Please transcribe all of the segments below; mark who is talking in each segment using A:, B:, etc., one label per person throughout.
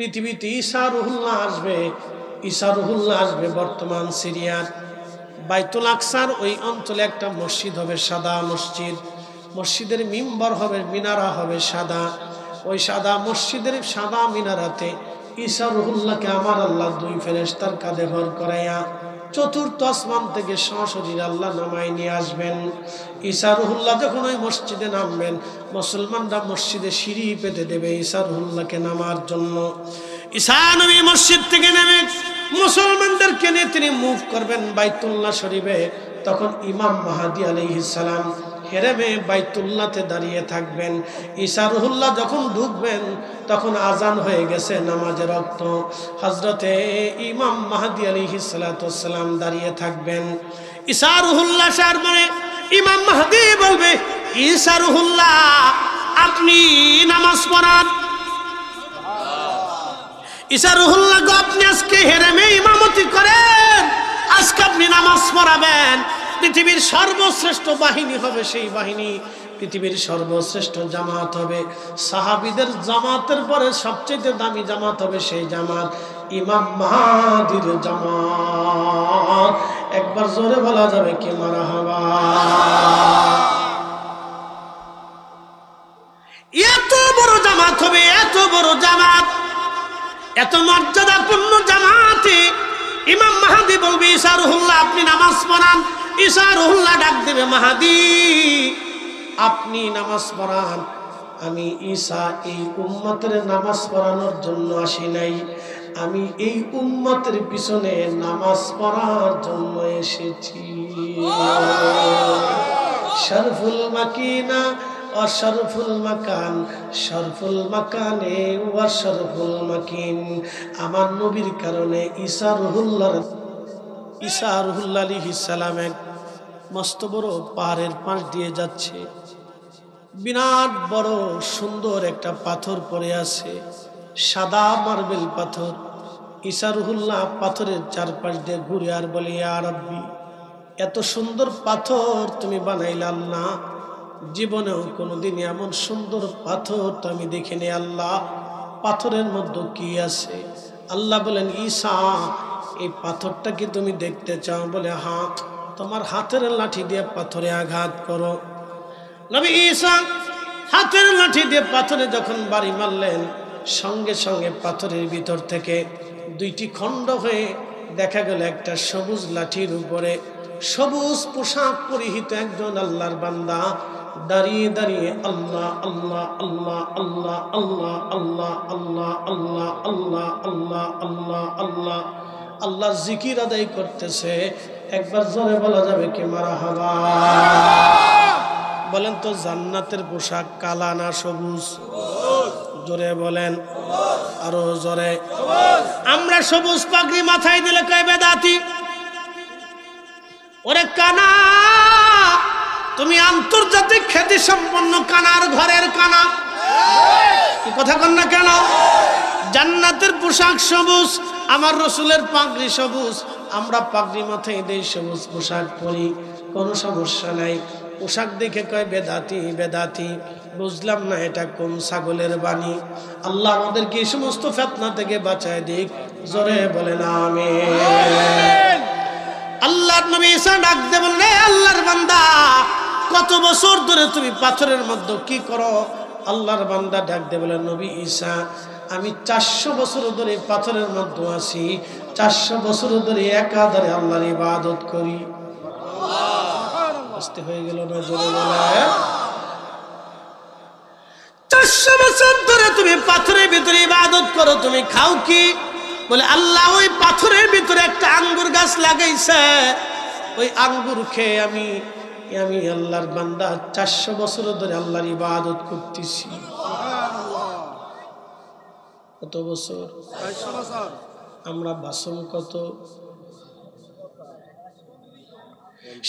A: পৃথিবীতে ঈসা রুহুল্লাহ আসবে। ঈসা রুহুল্লাহ আসবে বর্তমান সিরিয়ার বাইতুল আকসার ওই অঞ্চলে একটা মসজিদ হবে, সাদা মসজিদ। মসজিদের মিম্বর হবে, মিনারা হবে সাদা। ওই সাদা মসজিদের সাদা মিনারাতে ঈসা রুহুল্লাহকে আমার আল্লাহ দুই ফেরেশতার কাঁধে ভর করাইয়া চতুর্থ আসমান থেকে সশরীর আল্লাহ নামায় নিয়ে আসবেন। ঈসা রুহুল্লাহ যখন ওই মসজিদে নামবেন, মুসলমানরা মসজিদে সিঁড়ি পেতে দেবে ঈসা রুহুল্লাহকে নামার জন্য। ঈসা নবী মসজিদ থেকে নেমে মুসলমানদেরকে নিয়ে তিনি মুভ করবেন বাইতুল্লাহ শরীফে। তখন ইমাম মাহদী আলাইহিস সালাম হেরেমে বাইতুল্লাহতে দাঁড়িয়ে থাকবেন। ঈসা রুহুল্লাহ যখন ঢুকবেন তখন আজান হয়ে গেছে নামাজের ওয়াক্ত। হযরতে ইমাম মাহদী আলাইহিস সালাতু ওয়াস সালাম দাঁড়িয়ে থাকবেন। ঈসা রুহুল্লাহ সামনে ইমাম মাহদী বলবে, ঈসা রুহুল্লাহ আপনি নামাজ পড়ান। ঈসা রুহুল্লাহ গো আপনি আজকে হেরেমে ইমামতি করেন, আজকে আপনি নামাজ পড়াবেন। পৃথিবীর সর্বশ্রেষ্ঠ বাহিনী হবে সেই বাহিনী, পৃথিবীর সর্বশ্রেষ্ঠ জামাত হবে। সাহাবীদের জামাতের পরে সবচেয়ে দামি জামাত হবে সেই জামাত ইমাম মাহদীর জামাত। একবার জোরে বলা যাবে কি মারহাবা। এত বড় জামাত হবে, এত বড় জামাত, এত মর্যাদাপূর্ণ জামাতে ইমাম মাহদী বলবে ঈসা রুহুল্লাহ আপনি নামাজ পড়ান। ঈসা রুহুল্লাহ ডাক দেবে, মাহদী আপনি নামাজ পড়ান। আমি ঈসা এই উম্মতের নামাজ পড়ানোর জন্য আসি নাই, আমি এই উম্মতের পিছনে নামাজ পড়ার জন্য এসেছি। শরফুল মাকিনা ও শরফুল মাকান, শরফুল মাকানে ও শরফুল মাকিন। আমার নবীর কারণে ঈসা রুহুল্লাহ আলাইহিস সালাম এক মস্ত বড় পাহাড়ের পাশ দিয়ে যাচ্ছে। বিরাট বড় সুন্দর একটা পাথর পড়ে আছে, সাদা মার্বেল পাথর। ঈসা রুহুল্লাহ পাথরের চারপাশ দিয়ে ঘুরে আর বলে, ইয়া রাব্বি এত সুন্দর পাথর তুমি বানাইলে আল্লাহ, জীবনেও কোনোদিন এমন সুন্দর পাথর তো আমি দেখিনি আল্লাহ, পাথরের মধ্যে কি আছে? আল্লাহ বলেন, ঈসা এই পাথরটা কি তুমি দেখতে চাও? বলে হ্যাঁ। তোমার হাতের লাঠি দিয়ে পাথরে আঘাত করো। নবী ঈসা হাতের লাঠি দিয়ে পাথরে যখন বাড়ি মারলেন, সঙ্গে সঙ্গে পাথরের ভিতর থেকে দুইটি খণ্ড হয়ে দেখা গেল একটা সবুজ লাঠির উপরে সবুজ পোশাক পরিহিত একজন আল্লাহর বান্দা দাঁড়িয়ে দাঁড়িয়ে আল্লাহ আল্লাহ আল্লাহ আল্লাহ আল্লাহ আল্লাহ আল্লাহ আল্লাহ আল্লাহ আল্লাহ আল্লাহ আল্লাহ আল্লাহ জিকির আদায় করতেছে। একবার জোরে বলা যাবে কি মারহাবা। বলেন তো জান্নাতের পোশাক কালা না সবুজ? জোরে বলেন, আরো জোরে। আমরা সবুজ পাগড়ি মাথায় দিলে কয় বেদাতি। ওরে কানা, তুমি আন্তর্জাতিক খ্যাতি সম্পন্ন কানার ঘরের কানা, কি কথা কন না কেন? জান্নাতের পোশাক সবুজ, আমার রসুলের পাগড়ি সবুজ, আমরা পাগড়ি মাথায় দেই, সবুজ পোশাক পরি, কোনো সমস্যা নাই। পোশাক দেখে কয় বেদাতি বেদাতি। বুঝলাম না এটা কোন ছাগলের বাণী। আল্লাহ আমাদেরকে এই সমস্ত ফিতনা থেকে বাঁচায় দিক, জোরে বলেন আমিন। আল্লাহর নবী ঈসা ডাক দিয়ে বললেন, আল্লাহর বান্দা কত বছর ধরে তুমি পাথরের মধ্যে কি করো? আল্লাহর বান্দা ডাক দিয়ে বলেন, নবী ঈসা আমি 400 বছর ধরে পাথরের মধ্যে আছি, 400 বছর ধরে একাধারে আল্লাহর ইবাদত করি। আসতে হয়ে গেল না? জোরে বলেন। 400 বছর ধরে তুমি পাথরের ভিতরে ইবাদত করো, তুমি খাও কি? বলে আল্লাহ ওই পাথরের ভিতরে একটা আঙ্গুর গাছ লাগাইছে, ওই আঙ্গুর খেয়ে আমি আল্লাহর বান্দা 400 বছর ধরে আল্লাহর ইবাদত করতেছি। কত বছর? 400 বছর। আমরা বাসন কত?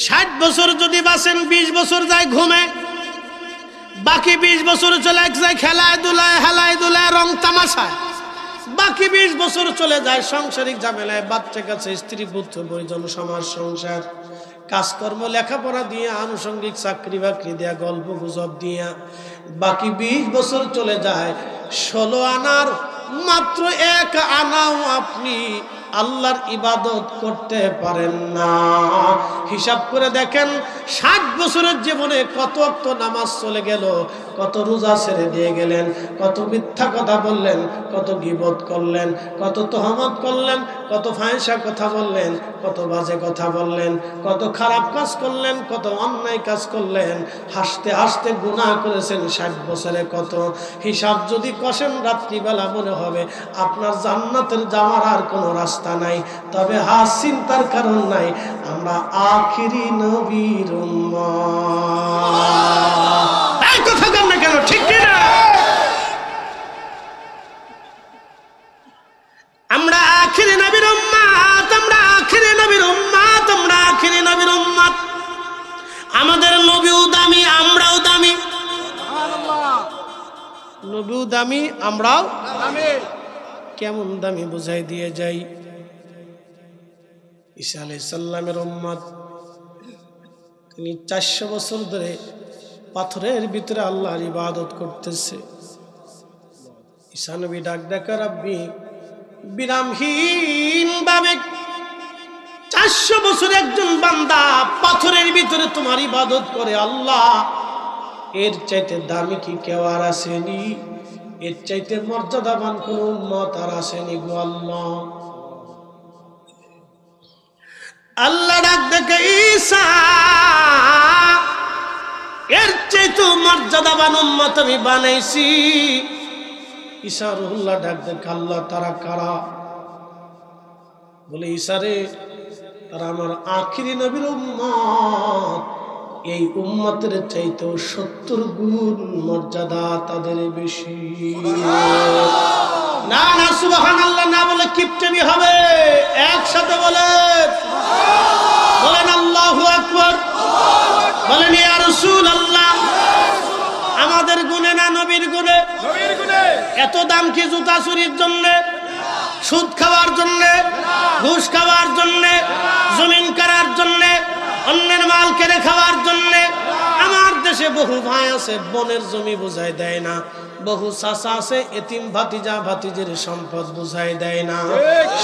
A: 60 বছর যদি বাসেন, 20 বছর যায় ঘুমে, বাকি 20 বছর চলে যায় খেলায় দুলায় হেলায় দুলায় রং তামাশায়, বাকি 20 বছর চলে যায় সাংসারিক ঝামেলায়, বাচ্চা কাছে, স্ত্রী পুত্র পরিজন, সমাজ সংসার, কাজকর্ম, লেখাপড়া দিয়ে, আনুষঙ্গিক চাকরি বাকরি দিয়া, গল্প গুজব দিয়া। বাকি 20 বছর চলে যায় 16 আনার মাত্র 1 আনাও আপনি আল্লাহর ইবাদত করতে পারেন না। হিসাব করে দেখেন 60 বছরের জীবনে কত ওয়াক্ত নামাজ চলে গেল, কত রোজা ছেড়ে দিয়ে গেলেন, কত মিথ্যা কথা বললেন, কত গীবত করলেন, কত তহমত করলেন, কত ফাহিশা কথা বললেন, কত বাজে কথা বললেন, কত খারাপ কাজ করলেন, কত অন্যায় কাজ করলেন, হাসতে হাসতে গুনাহ করেছেন 60 বছরে কত। হিসাব যদি কষেন রাত্রিবেলা মনে হবে আপনার জান্নাতের যাওয়ার আর কোনো রাস্তা নাই। তবে চিন্তার কারণ নাই, আমরা আখিরি নবীর উম্মত। এই কথা কেন কেন ঠিক কিনা? আমরা আখিরি নবীর উম্মত, আমরা আখিরি নবীর উম্মত, আমরা আখিরি নবীর উম্মত। আমাদের নবীও দামি, আমরাও দামি। নবীও দামি, আমরাও দামি। কেমন দামি বুঝাই দিয়ে যাই। ঈসা আলাইহিস সালামের উম্মত, তিনি 400 বছর ধরে পাথরের ভিতরে আল্লাহর ইবাদত করতেছে। ঈসা নবী ডাক ডাকা রাব্বি বিরামহীন ভাবে 400 বছর একজন বান্দা পাথরের ভিতরে তোমার ইবাদত করে, আল্লাহ এর চাইতে দামি কি কেউ আর আসেনি? এর চাইতে মর্যাদাবান কোন উম্মত আর আসেনি গো আল্লাহ। আল্লাহ ডাক দেখে ঈসা, এর চাইতে মর্যাদাবান উম্মত আমি বানাইছি। ঈসা রুহুল্লাহ ডাক দেখে আল্লাহ তারা কারা? বলে ঈসা রে, তারা আমার আখিরি নবীর উম্মত। এই উম্মতের চাইতে 70 গুণ মর্যাদা তাদের বেশি। না না সুবহানাল্লাহ না বলে কিপটেমি হবে। একসাথে বলেন, বলেন আল্লাহু আকবার, বলেন ইয়া রাসূলুল্লাহ। আমাদের গুণে না নবীর গুণে? নবীর গুণে। এত দাম কি জুতা চুরির জন্য, সুদ খাওয়ার জন্য, ঘুষ খাওয়ার জন্য, জমিন করার জন্য, অন্যের মাল কেড়ে খাওয়ার জন্য? আমার দেশে বহু ভাই আছে বনের জমি বুঝাই দেয় না, বহু চাচা আছে এতিম ভাতিজা ভাতিজের সম্পদ বুঝাই দেয় না,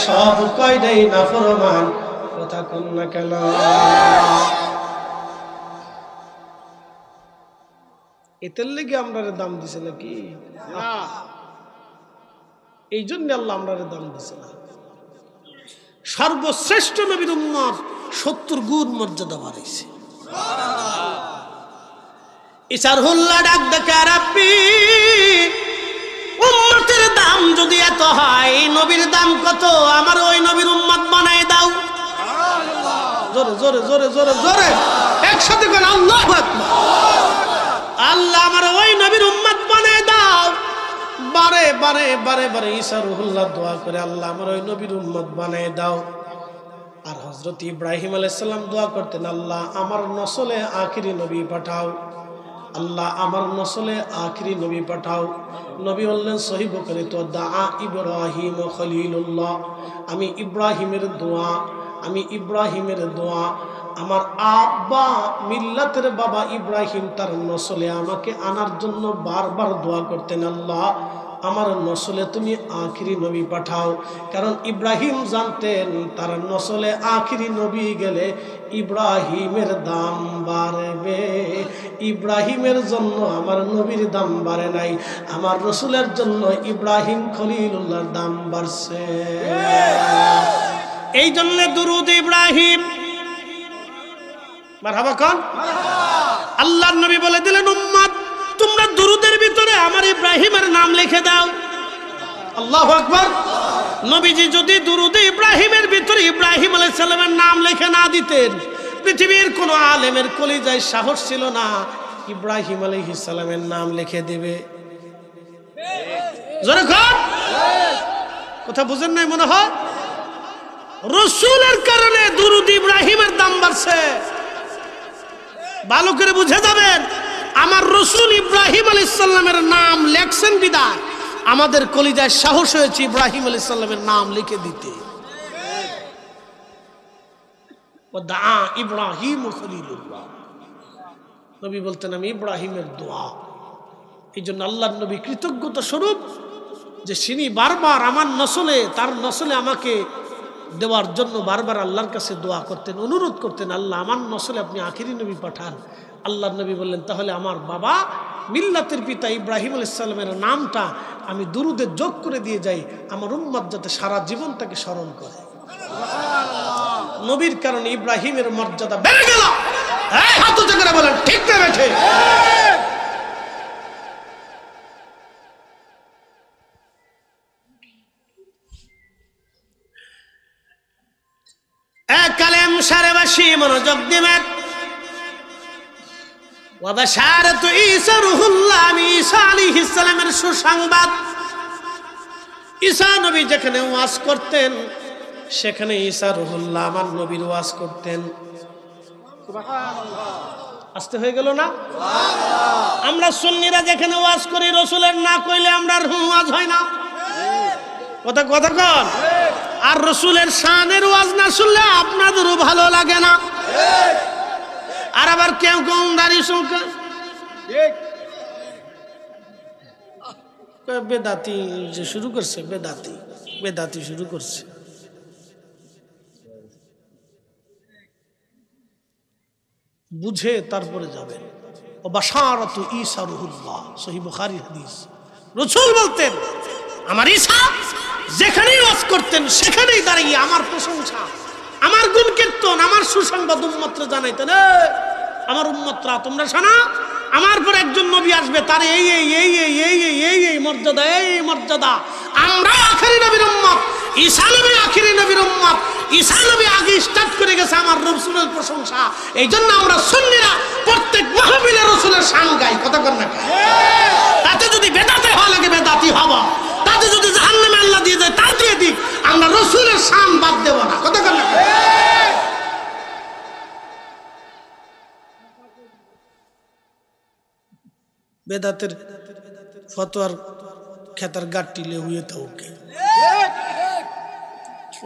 A: সব কয় দেয় না ফরমান। কথা কন না কেন? এতের লেগে আমরা দাম দিছে নাকি? এই জন্য আল্লাহ আমরা দাম দিছে না। সর্বশ্রেষ্ঠ নবীর উম্মত 70 গুণ মর্যাদা বাড়াইছে। ঈসার হুল্লা ডাক দেখে রাব্বি, উম্মতের দাম যদি এত হয়, নবীর দাম কত? আমার ওই নবীর উম্মত বানাই দাও। জোরে জোরে জোরে জোরে জোরে একসাথে বলেন আল্লাহু আকবার। আল্লাহ আমার ওই নবীর উম্মত বানাই দাও। বারে বারে বারে বারে ঈসা রুহুল্লাহ দোয়া করে, আল্লাহ আমার ওই নবীর উম্মত বানাই দাও। আর হযরত ইব্রাহিম আলাইহিস সালাম দোয়া করতেন, আল্লাহ আমার নসলে আখিরি নবী পাঠাও, আল্লাহ আমার নসলে আখিরি নবী পাঠাও। নবী বললেন সহিহ বুখারী, তো দা ইব্রাহিম খলিলুল্লাহ, আমি ইব্রাহিমের দোয়া, আমি ইব্রাহিমের দোয়া। আমার আব্বা মিল্লাতের বাবা ইব্রাহিম তার নসলে আমাকে আনার জন্য বারবার দোয়া করতেন, আল্লাহ আমার নসলে তুমি আখিরি নবী পাঠাও। কারণ ইব্রাহিম জানতেন তার নসলে আখিরি নবী গেলে ইব্রাহিমের দাম বাড়বে। ইব্রাহিমের জন্য আমার নবীর দাম বাড়ে নাই, আমার রসুলের জন্য ইব্রাহিম খলিলুল্লাহর দাম বাড়ছে। এই জন্য দুরুদ ইব্রাহিম। মারহাবা কোন? আল্লাহর নবী বলে দিলেন, উম্মত তোমরা দুরুদের ভিতরে আমার ইব্রাহিমের নাম লিখে দাও। আল্লাহু আকবার। নবীজি যদি দুরুদে ইব্রাহিমের ভিতরে ইব্রাহিম আলাইহিস সালামের নাম লিখে না দিতেন, পৃথিবীর কোন আলেমের কলিজায় সাহস ছিল না ইব্রাহিম আলাইহিস সালামের নাম লিখে দেবে। জোরে কর। কথা বুঝেন নাই মনে হয়? রাসূলের কারণে দুরুদ ইব্রাহিমের দাম বাড়ছে। ভালো করে বুঝে যাবেন, আমার রাসূল ইব্রাহিম আলাইহিস সালামের নাম লেখছেন বিদায় আমাদের কলিজায় সাহস হয়েছে ইব্রাহিম আলাইহিস সালামের নাম লিখে দিতে। ওয়া ইব্রাহিম খলিলুল্লাহ, নবী বলতেন আমি ইব্রাহিমের দোয়া। এই জন্য আল্লাহর নবী কৃতজ্ঞতা স্বরূপ যে তিনি বারবার আমার নসলে তার নসলে আমাকে দেওয়ার জন্য বারবার আল্লাহর কাছে দোয়া করতেন, অনুরোধ করতেন, আল্লাহ আমার নসলে আপনি আখিরি নবী পাঠান। আল্লাহর নবী বললেন, তাহলে আমার বাবা মিল্লাতের পিতা ইব্রাহিম আলাইহিস সালামের নামটা আমি দুরুদে যোগ করে দিয়ে যাই, আমার উম্মত যাতে সারা জীবন তাকে স্মরণ করে। নবীর কারণে ইব্রাহিমের মর্যাদা বেড়ে গেল। হাত উঁচু করে বলেন ঠিক না বেঠে? কালেম সারেবাসী মনোযোগ দিবেন। ওয়াবাশারাতু ঈসা রূহুল্লাহ, আমি ঈসা আলাইহিস সালামের সুসংবাদ। ঈসা নবী যেখানে ওয়াজ করতেন সেখানে ঈসা রূহুল্লাহ আমার নবীর ওয়াজ করতেন। সুবহানাল্লাহ। আসতে হয়ে গেল না? আমরা সুন্নিরা যেখানে ওয়াজ করি রাসূলের না কইলে আমরা ওয়াজ হয় না। কথা কথা কন। আর রাসূলের শানের ওয়াজ না শুনলে আপনাদেরও ভালো লাগে না। আর আবার কেউ কেউ দাড়ি সংখ্যা বেদাতি যে শুরু করছে, বেদাতি শুরু করছে। বুঝে তারপরে যাবেন। ওয়াবাশারাতু ঈসা রূহুল্লাহ, সহিহ বুখারী হাদিস। রাসূল বলতেন আমার ঈসা যেখানেই ওয়াজ করতেন সেখানেই দাঁড়িয়ে আমার প্রশংসা, আমার গুণ কীর্তন, আমার সুসংবাদ উম্মতরে জানাইতেন। আমার উম্মতরা তোমরা শোনো, আমার পর একজন নবী আসবে, তার এই এই এই এই এই এই এই এই মর্যাদা, এই মর্যাদা। আমরা আখিরি নবীর উম্মত, ঈসা নবী আখিরি নবীর উম্মত। ঈসা নবী আগে স্টার্ট করে গেছে আমার রাসূলের প্রশংসা। এই জন্য আমরা সুন্নিরা প্রত্যেক মাহফিলে রাসূলের শান গাই। কথা কর না? তাতে যদি বেদাতে হওয়া লাগে বেদাতি হব, তাতে যদি জাহান্নামে আল্লাহ দিয়ে যায় তা দিয়ে দিক, আমরা রাসূলের শান বাদ দেব না। কথা কর না? বেদাতের ফতোয়ার খেতার গাট্টি লে হুয়ে তাওকে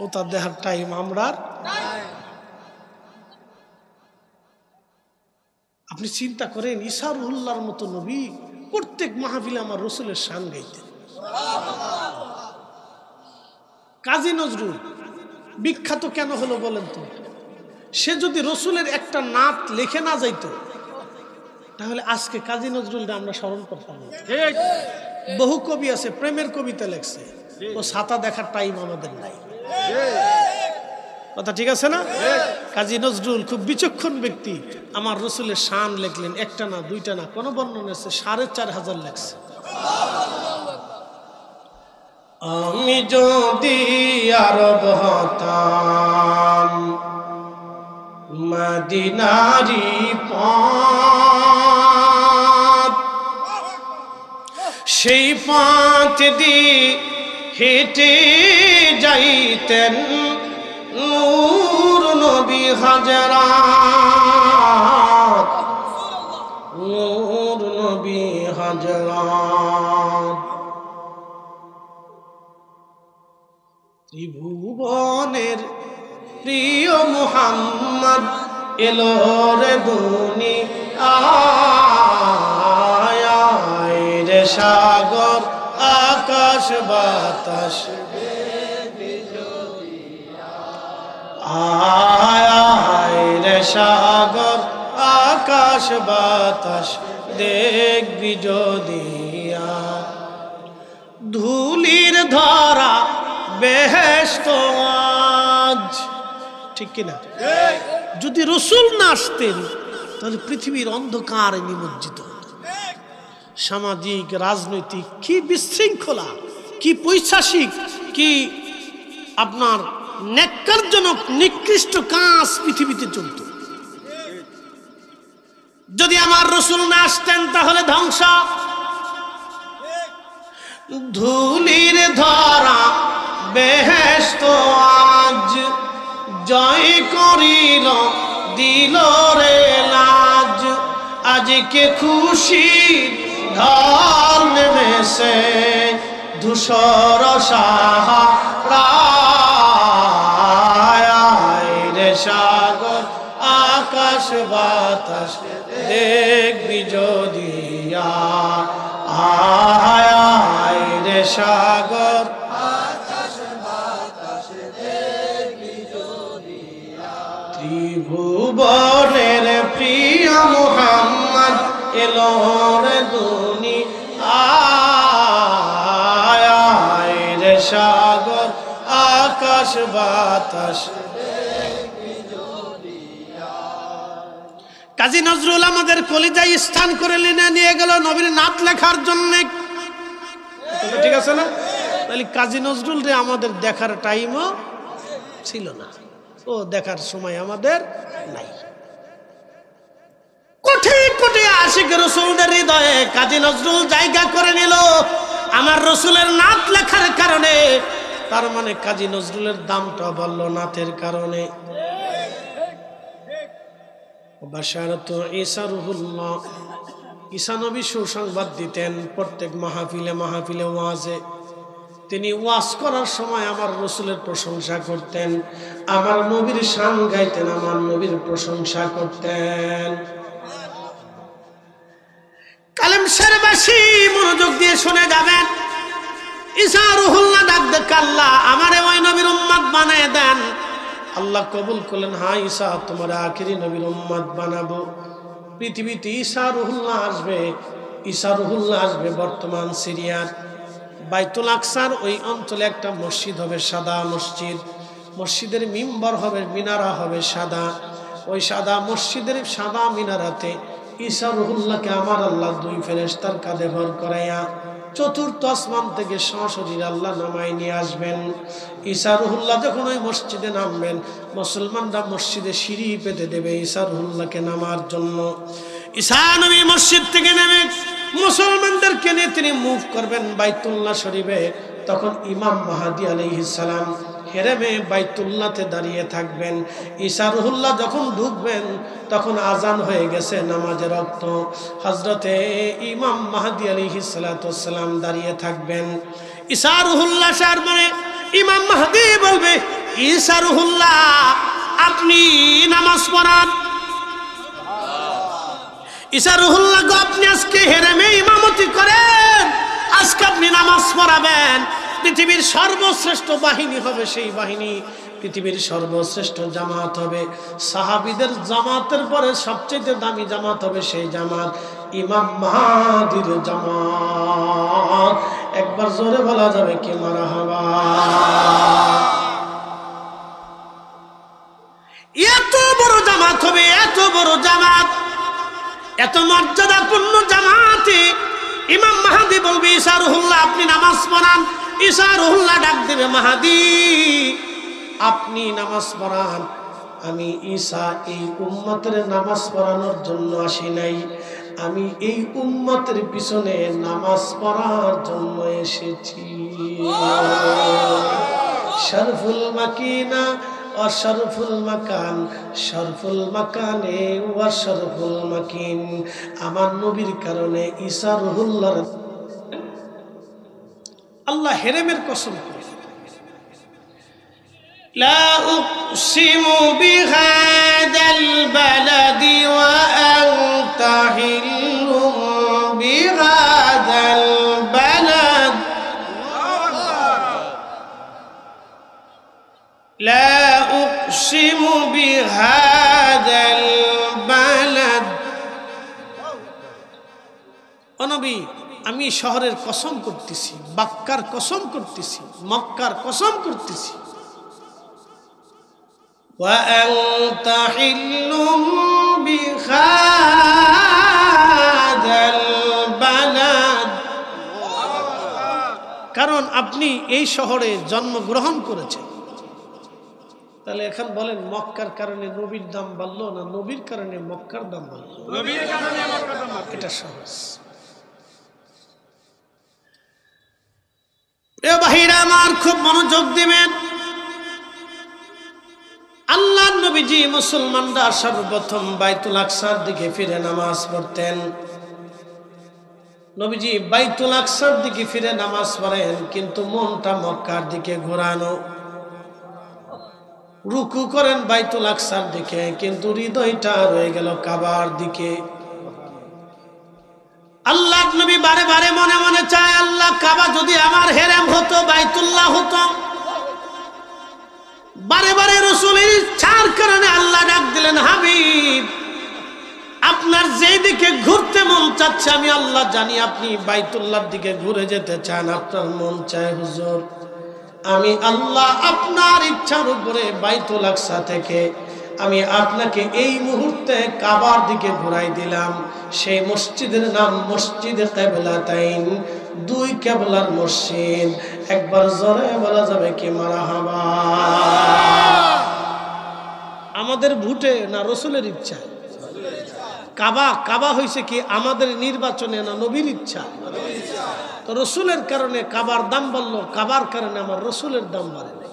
A: ও তার দেহার টাইম আমরা। আপনি চিন্তা করেন ঈসা রূহুল্লাহর মতো নবী প্রত্যেক মাহফিলে আমার রাসূলের শান গাইতেন। কাজী নজরুল বিখ্যাত কেন হলো বলেন তো? সে যদি রাসূলের একটা নাত লিখে না যাইতো তাহলে আজকে কাজী নজরুলটা আমরা স্মরণ করতাম না। বহু কবি আছে প্রেমের কবিতা লেখছে, ও ছাতা দেখার টাইম আমাদের নাই। কথা ঠিক আছে না? কাজী নজরুল খুব বিচক্ষণ ব্যক্তি, আমার রাসূলের শান লিখলেন, একটা না দুইটা না, কোন বর্ণনা আছে ৪৫০০ লেখছে। আমি যদি আরব হতাম মদিনারি পথ, সেই পথ দিয়ে হেঁটে যাইতেন নূর নবী হাজরাত, নূর নবী হাজরাত। ত্রিভুবনের প্রিয় মুহাম্মদ এলো রে দুনিয়ায়, রে সাগর আকাশ বাতাস আয়, রে সাগর আকাশ বাতাস দেখবি যদিয়া, ধুলির ধরা বেহেশত আজ। ঠিক কিনা? যদি রাসূল না আসতেন তাহলে পৃথিবীর অন্ধকারে নিমজ্জিত হতো। সামাজিক রাজনৈতিক কি বিশৃঙ্খলা, কি পৈশাচিক, কি আপনার ন্যাক্কারজনক নিকৃষ্ট কাজ পৃথিবীতে চলত। যদি আমার রাসূল না আসতেন তাহলে ধ্বংস। ধুলির ধরা বেহেশত আজ জয় করিল দিল রে লাজ, আজকে খুশি ঢল নেমেছে ধূসর সাহারায়, রে সাগর আকাশ বাতাস দেখবি যদিয়া, আয় রে সাগর ত্রিভুবনের প্রিয় মুহাম্মদ এলো রে দুনিয়ায় রে সাগর আকাশ বাতাস। কাজী নজরুল আমাদের কলিজায় স্থান করে নিয়ে গেল নবীর নাত লেখার জন্য, ঠিক আছে না? তাহলে কাজী নজরুল রে আমাদের দেখার টাইমও ছিল না, ও দেখার সময় আমাদের নাই। কোটি কোটি আশিক রসুলদের হৃদয়ে কাজী নজরুল জায়গা করে নিল আমার রসুলের নাত লেখার কারণে। তার মানে কাজী নজরুলের দামটা বলল নাতের কারণে। বাশারাতু ঈসা রুহুল্লাহ, ঈসা নবী সুসংবাদ দিতেন প্রত্যেক মাহফিলে মাহফিলে ওয়াজে। তিনি ওয়াজ করার সময় আমার রসুলের প্রশংসা করতেন, আমার নবীর শান গাইতেন, আমার নবীর প্রশংসা করতেন। কালেম শেরবাসী মনোযোগ দিয়ে শুনে যাবেন। ঈসা রুহুল্লাহ ডাক দে, আল্লাহ আমারে ওই নবীর উম্মত বানায় দেন। আল্লাহ কবুল করলেন, হ্যাঁ ঈসা তোমার আখিরি নবীর উম্মত বানাবো। পৃথিবীতে ঈসা রুহুল্লাহ আসবে, ঈসা রুহুল্লাহ আসবে বর্তমান সিরিয়ার বাইতুল আকসার ওই অঞ্চলে একটা মসজিদ হবে, সাদা মসজিদ। মসজিদের মিম্বর হবে, মিনারা হবে সাদা। ওই সাদা মসজিদের সাদা মিনারাতে ঈসা রুহুল্লাহকে আমার আল্লাহ দুই ফেরেশতার কাঁধে ভর করাইয়া চতুর্থ আসমান থেকে সরাসরি আল্লাহ নামায় নিয়ে আসবেন। ঈসা রুহুল্লাহ যখন ওই মসজিদে নামবেন, মুসলমানরা মসজিদে সিঁড়ি পেতে দেবে ঈসা রুহুল্লাহকে নামার জন্য। ঈসা নবী মসজিদ থেকে নেমে মুসলমানদেরকে নিয়ে তিনি মুভ করবেন বাইতুল্লাহ শরীফে। তখন ইমাম মাহদী আলাইহিস সালাম হেরেমে বাইতুল্লাহতে দাঁড়িয়ে থাকবেন। ঈসা রুহুল্লাহ যখন ঢুকবেন তখন আজান হয়ে গেছে নামাজের ওয়াক্ত। হযরতে ইমাম মাহদী আলাইহিস সালাতু ওয়াস সালাম দাঁড়িয়ে থাকবেন। ঈসা রুহুল্লাহ সামনে ইমাম মাহদী বলবে, ঈসা রুহুল্লাহ আপনি নামাজ পড়ান। ঈসা রুহুল্লাহ গো আপনি আজকে হেরেমে ইমামতি করেন, আজকে আপনি নামাজ পড়াবেন। পৃথিবীর সর্বশ্রেষ্ঠ বাহিনী হবে সেই বাহিনী, পৃথিবীর সর্বশ্রেষ্ঠ জামাত হবে। সাহাবীদের জামাতের পরে সবচেয়ে দামি জামাত হবে সেই জামাত ইমাম মাহদীর জামাত। একবার জোরে বলা যাবে কি মারহাবা। এত বড় জামাত হবে, এত বড় জামাত, এত মর্যাদাপূর্ণ জামাতে ইমাম মাহদী বলবে ঈসা রুহুল্লাহ আপনি নামাজ পড়ান। ঈসা রুহুল্লাহ ডাক দেবে, মাহদী আপনি নামাজ পড়ান। আমি ঈসা এই উম্মতের নামাজ পড়ানোর জন্য আসি নাই, আমি এই উম্মতের পিছনে নামাজ পড়ার জন্য এসেছি। শরফুল মাকিনা অশরফুল মাকান, শরফুল মাকানে ওয়া শরফুল মাকিন। আমার নবীর কারণে ঈসা রুহুল্লাহ আল্লাহ হেরেমের কসম করে, লা উকসিমু বিহাদাল বালাদি ওয়া আনতা হিল্লুম বিহাদাল বালাদ, লা উকসিমু বিহাদাল বালাদ। ও নবী আমি শহরের কসম করতেছি, বাক্কার কসম করতেছি, মক্কার কসম করতেছি। ওয়া আনতা হিল্লুম বিহাদাল বালাদ, কারণ আপনি এই শহরে জন্মগ্রহণ করেছেন। তাহলে এখন বলেন মক্কার কারণে নবীর দাম বাড়লো না নবীর কারণে মক্কার দাম বাড়লো? নবীর কারণে মক্কার দাম বাড়লো। এটা সহজ। প্রিয় ভাইরা আমার খুব মনোযোগ দিবেন। আল্লাহর নবীজি মুসলমানরা সর্বপ্রথম বাইতুল আকসার দিকে ফিরে নামাজ পড়তেন। নবীজি বাইতুল আকসার দিকে ফিরে নামাজ পড়েন, কিন্তু মনটা মক্কার দিকে ঘোরানো। রুকু করেন বাইতুল আকসার দিকে, কিন্তু হৃদয়টা রয়ে গেল কাবার দিকে। আল্লাহ নবী বারে বারে মনে মনে চায়, আল্লাহ কাবা যদি আমার হেরেম হতো, বাইতুল্লাহ হতো, বারে বারে রাসূলের ইচ্ছার কারণে আল্লাহ ডাক দিলেন, হাবিব আপনার যেদিকে ঘুরতে মন চাচ্ছে আমি আল্লাহ জানি, আপনি বাইতুল্লাহর দিকে ঘুরে যেতে চান, আপনার মন চায় হুজুর, আমি আল্লাহ আপনার ইচ্ছার উপরে বাইতুল আকসা থেকে আমি আপনাকে এই মুহূর্তে কাবার দিকে ঘুরাই দিলাম। সেই মসজিদের নাম মসজিদে কিবলাতাইন, দুই কিবলার মসজিদ। একবার জোরে বলা যাবে কি মারহাবা? আমাদের ভোটে না রাসূলের ইচ্ছা? কাবা হয়েছে কি আমাদের নির্বাচনে না নবীর ইচ্ছা? তো রাসূলের কারণে কাবার দাম বাড়লো, কাবার কারণে আমার রাসূলের দাম বাড়ে না।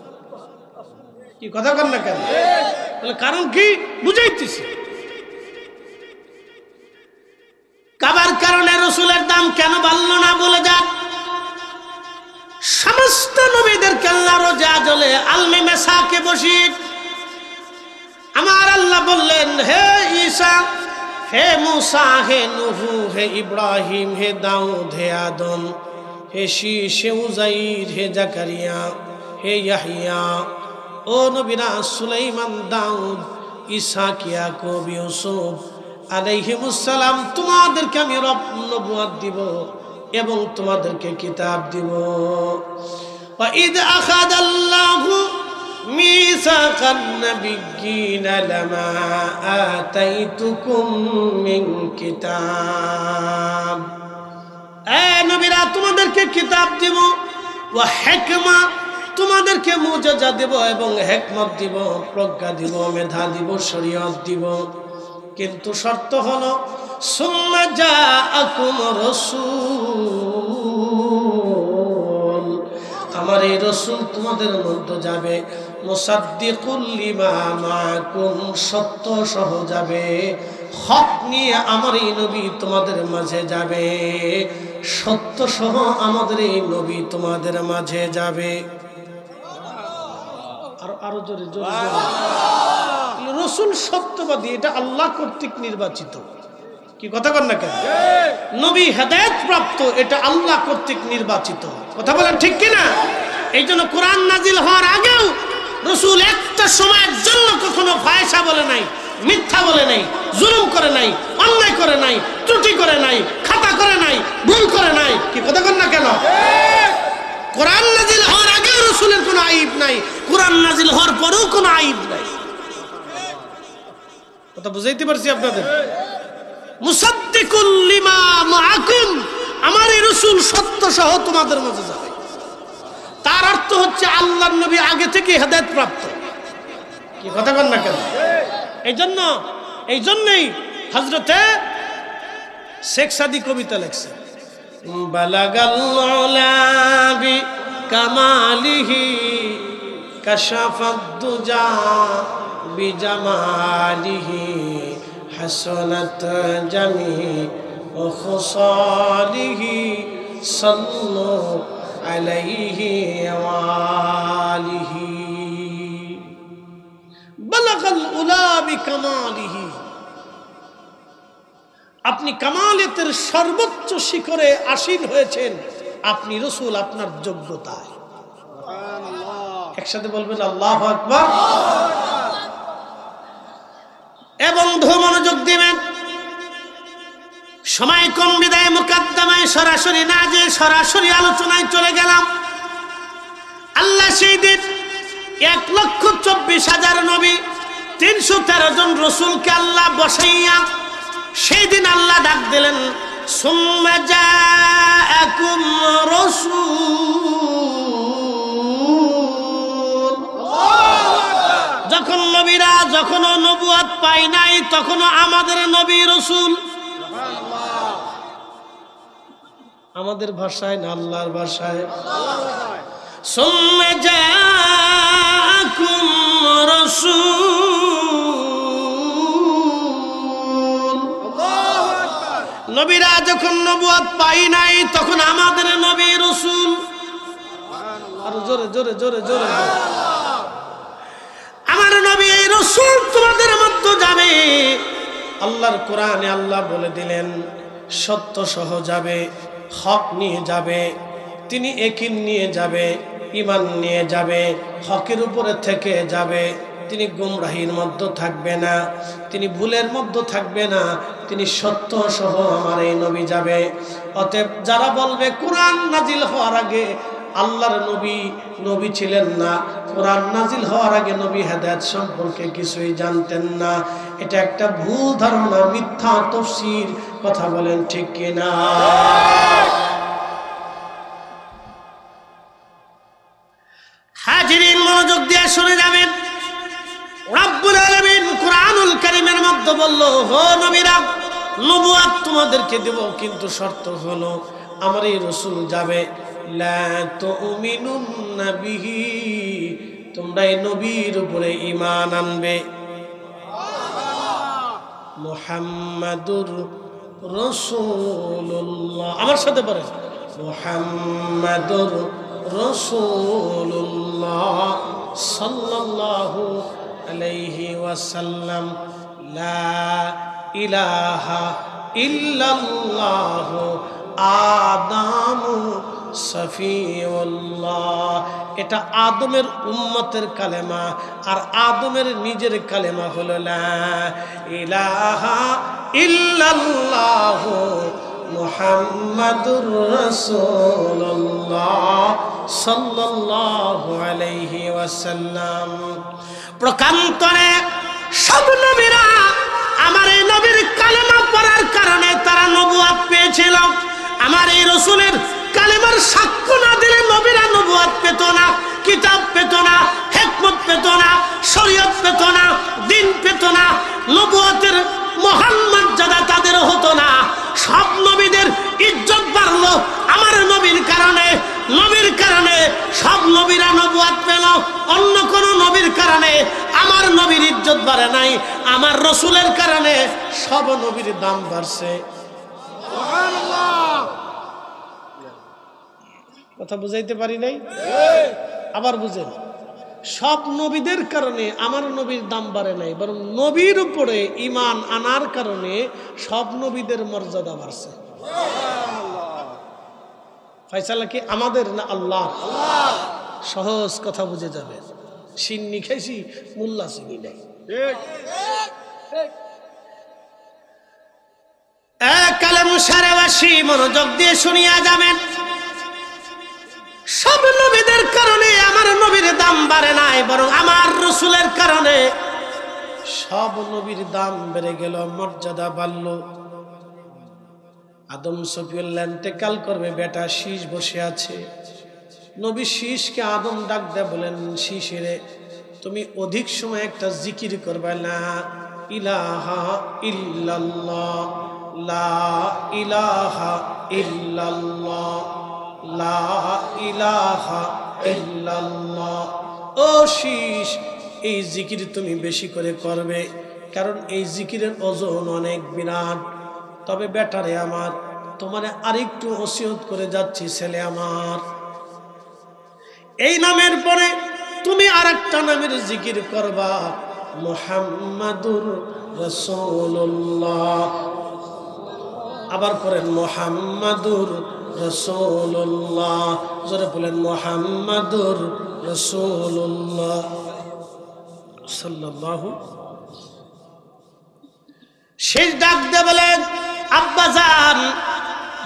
A: কি কথা কর না কেন? তাহলে কারণ কি বুঝাইতেছি। কাবার কারণে রাসূলের দাম কেন বাড়লো না বলে যাক। সমস্ত নবীদেরকে আল্লাহ রোজা জ্বলে আলমে মেসাকে বসি আমার আল্লাহ বললেন, হে ঈসা, হে মুসা, হে নুহু, হে ইব্রাহিম, হে দাউদ, হে আদম, হে শীশ, হে উজাইর, হে জাকারিয়া, হে ইয়াহইয়া, ও নবীরা সুলাইমান, দাউদ, ইসহাক, ইয়াকুব, ইউসুফ আলাইহিমুস সালাম, তোমাদেরকে আমি নবুয়ত দিব এবং তোমাদেরকে কিতাব দিব। ওয়া ইদ আখাযাল্লাহু মিসাকান নাবিয়্যিনা লামা আতাইতুকুম মিন কিতাব, এ নবীরা তোমাদেরকে কিতাব দিব, ওয়া হিকমা তোমাদেরকে মুজিজা দিব এবং হিকমত দিব, প্রজ্ঞা দিব, মেধা দিব, শরীয়ত দিব। কিন্তু শর্ত হলো সুম্মা জাআকুম রাসূল, আমার এই রাসূল তোমাদের মধ্যে যাবে, মুসাদ্দিকুল লিমা মাআকুম, সত্য সহ যাবে, হক নিয়ে আমার এই নবী তোমাদের মাঝে যাবে, সত্য সহ আমাদের এই নবী তোমাদের মাঝে যাবে। আরো জোরে জোরে রাসূল সত্যবাদী, এটা আল্লাহ কর্তৃক নির্বাচিত। কি কথা বল না কেন? নবী হেদায়েত প্রাপ্ত, এটা আল্লাহ কর্তৃক নির্বাচিত। কথা বলেন ঠিক কিনা? এই জন্য কোরআন নাজিল হওয়ার আগেও রাসূল একটা সময়ের জন্য কখনো ফায়সা বলে নাই, মিথ্যা বলে নাই, জুলুম করে নাই, অন্যায় করে নাই, ত্রুটি করে নাই, খাতা করে নাই, ভুল করে নাই। কি কথা বল না কেন? কোরআন নাজিল হওয়ার আগেও রাসূলের কোনো আইব নাই, কোরআন নাজিল হওয়ার পরেও কোনো আইব নাই। কথা বুঝাইতে পারছি আপনাদের? মুসাদ্দিকুল লিমা মাআকুম, আমার এই রাসূল সত্য সহ তোমাদের মাঝে যাবে। তার অর্থ হচ্ছে আল্লাহর নবী আগে থেকে হেদায়েত প্রাপ্ত। কি কথা বল না কেন? এই জন্যই হযরতে শেখ সাদী কবিতা লিখছেন, বালাগাল উলা বি কামালিহি কাশাফাদ দুজা বিজামালিহি হাসানাত জামিউ খুসালিহি সাল্লু আলাইহি ওয়া আলিহি। বালাগাল উলা বিকামালিহি, আপনি কামালিয়াতের সর্বোচ্চ শিখরে আসীন হয়েছেন, আপনি রাসূল আপনার যোগ্যতায়। একসাথে বলবেন আল্লাহু আকবার। এবং মনোযোগ দিবেন, সময় কম বিদায় মুকাদ্দমায় সরাসরি না যে সরাসরি আলোচনায় চলে গেলাম। আল্লাহ সেই দিন 1,24,000 নবী, 313 জন রাসূলকে আল্লাহ বসাইয়া সেই দিন আল্লাহ ডাক দিলেন, সুম্মা জাআকুম রাসূল। যখন নবীরা যখনও নবুয়ত পায় নাই, তখনও আমাদের নবী রাসূল, আমাদের ভাষায় না আল্লাহর ভাষায়, সুম্মা জাআকুম রাসূল। নবীরা যখন নবুয়ত পাই নাই, তখন আমাদের নবী রাসূল। আর জোরে জোরে জোরে জোরে, আমার নবী এই রাসূল তোমাদের মধ্যে যাবে। আল্লাহর কোরআনে আল্লাহ বলে দিলেন, সত্য সহ যাবে, হক নিয়ে যাবে, তিনি ইয়াকিন নিয়ে যাবে, ঈমান নিয়ে যাবে, হকের উপরে থেকে যাবে, তিনি গুমরাহির মধ্যে থাকবে না, তিনি ভুলের মধ্যে থাকবে না, তিনি সত্য সহ আমার এই নবী যাবে। অতএব যারা বলবে কোরআন নাজিল হওয়ার আগে আল্লাহর নবী ছিলেন না, কোরআন নাজিল হওয়ার আগে নবী হেদায়েত সম্পর্কে কিছুই জানতেন না, এটা একটা ভুল ধারণা, মিথ্যা তাফসীর। কথা বলেন ঠিক কিনা? হাজিরিন মনোযোগ দিয়ে শুনে যাবেন। রব্বুল আলামিন কুরআনুল কারীমের মধ্যে বলল, ও নবীরা, নবুয়ত তোমাদেরকে দেব, কিন্তু শর্ত হলো আমার এই রাসূল যাবে। লা তুমিনুন্না বিহি, তোমরা এই নবীর উপরে ঈমান আনবে। মুহাম্মাদুর রাসূলুল্লাহ, আমার সাথে পড়েন, মুহাম্মাদুর রাসূলুল্লাহ সাল্লাল্লাহু আলাইহি ওয়াসাল্লাম, লা ইলাহা ইল্লাল্লাহ আদামু সফিউল্লাহ। এটা আদমের উম্মতের কালেমা, আর আদমের নিজের কালেমা হলো লা ইলাহা ইল্লাল্লাহ মুহাম্মাদুর রাসূলুল্লাহ সাল্লাল্লাহু আলাইহি ওয়াসাল্লাম। প্রকান্তরে সব নবীরা আমার এই নবীর কালেমা পড়ার কারণে তারা নবুয়ত পেয়েছিল। আমার এই রাসূলের কালেমার সাক্ষ্য না দিলে নবীরা নবুয়ত পেত না, কিতাব পেত না, হিকমত পেত না, শরীয়ত পেত না, দ্বীন পেত না, নবুয়তের মহান মর্যাদা তাদের হতো না। সব নবীদের ইজ্জত বাড়লো আমার নবীর কারণে। নবীর কারণে সব নবীরা নবুয়ত পেল, অন্য কোন নবীর কারণে আমার নবীর ইজ্জত বাড়ে নাই। আমার রাসূলের কারণে সব নবীর দাম বাড়ছে। কথা বুঝাইতে পারি নাই? আবার বুঝেন, সব নবীদের কারণে আমার নবীর দাম বাড়ে নাই, বরং নবীর উপরে ঈমান আনার কারণে সব নবীদের মর্যাদা বাড়ছে। ফয়সালা কি আমাদের না আল্লাহ? সহজ কথা বুঝে যাবে। সিন্নি খাইছি, মোল্লা চিনি নাই। কালেমুসারেবাসী মনোযোগ দিয়ে শুনিয়া যাবেন। সব নবীদের কারণে আমার নবীর দাম বাড়ে নাই, বরং আমার রাসূলের কারণে সব নবীর দাম বেড়ে গেল, মর্যাদা বাড়ল। আদম সফিউল্লাহ ইন্তেকাল করবে, বেটা শীষ বসে আছে। নবী শীষকে আদম ডাক দেয়, বলেন শীষেরে তুমি অধিক সময় একটা জিকির করবে, লা ইলাহা ইল্লাল্লাহ, লা ইলাহা ইল্লাল্লাহ, লা ইলাহা ইল্লাল্লাহ। ও শীষ, এই জিকির তুমি বেশি করে করবে, কারণ এই জিকিরের ওজন অনেক বিরাট। তবে বেটারে আমার, তোমারে আরেকটু ওসিয়ত করে যাচ্ছি, ছেলে আমার, এই নামের পরে তুমি আরেকটা নামের জিকির করবা, মুহাম্মাদুর রাসূলুল্লাহ। আবার করেন মুহাম্মাদুর রাসূলুল্লাহ, জোরে বলেন মুহাম্মাদুর রাসূলুল্লাহ সাল্লাল্লাহু। শেষ ডাক দিয়ে বলেন, আব্বাজান